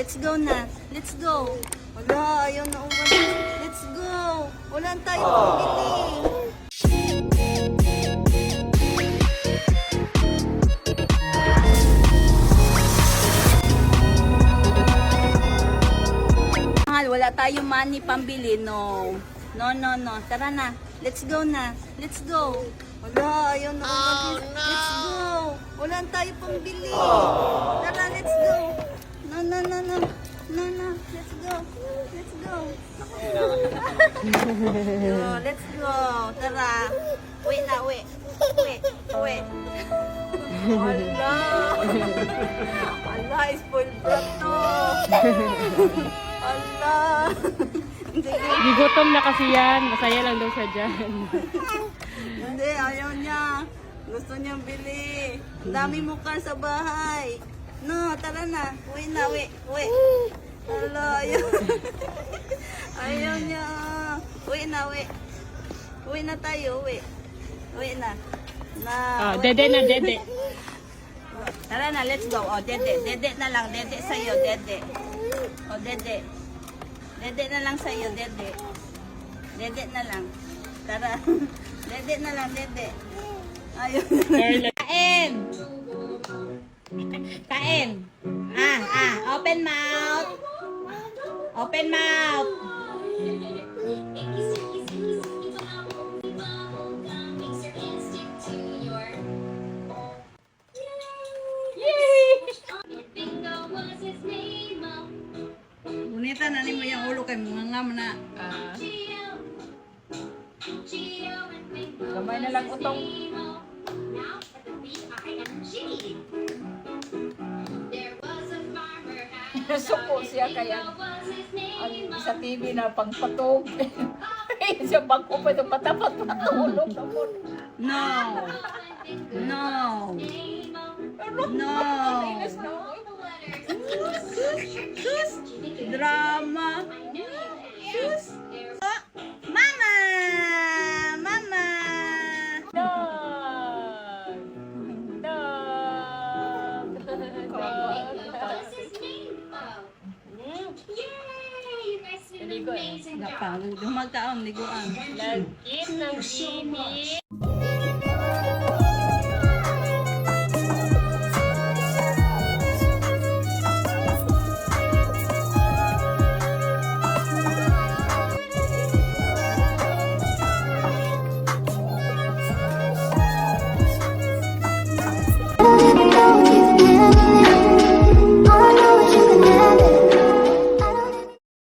Let's go na. Let's go. Wala, ayaw na umalis. Let's go. Wala tayo pambili. Mahal, wala tayong money pambili. No. No, no, no. Tara na. Let's go na. Let's go. Wala, ayaw na umalis. Let's go. Wala tayong pambili. Tara, let's go. No, no, no, no. No, no. Let's go. Let's go. Yo, let's go. Tara. Wait na, wait. Wait, wait. Wala. Wala, spoil brat to. Wala. Gigutom na kasi yan. Masaya lang daw siya dyan. Hindi, ayaw niya. Gusto niyang bili. Ang dami mo car sa bahay. No, tara na. Uwi na, uwi. Uwi. Hala, ayaw. Ayaw niya. Uwi na, uwi. Uwi na tayo, uwi. Uwi na. Na, uwi. Dede na, dede. Tara na, let's go. Oh, dede. Dede na lang. Dede sa'yo, dede. Oh, dede. Dede na lang sa'yo, dede. Dede na lang. Tara. Dede na lang, dede. Ayun. Kain! Kain! Open mouth! Open mouth! Bunita na ni mo yung ulo kay mga ngam na. Gamay na lang utong. Suko siya kaya ang sa TV na pangpatog. Siya bangko pa ito patapat patulog naman. No! No! No! Drama! Mama! Mama! Ligo eh. Napagod. Humagkaon, liguan. Lagin ng init.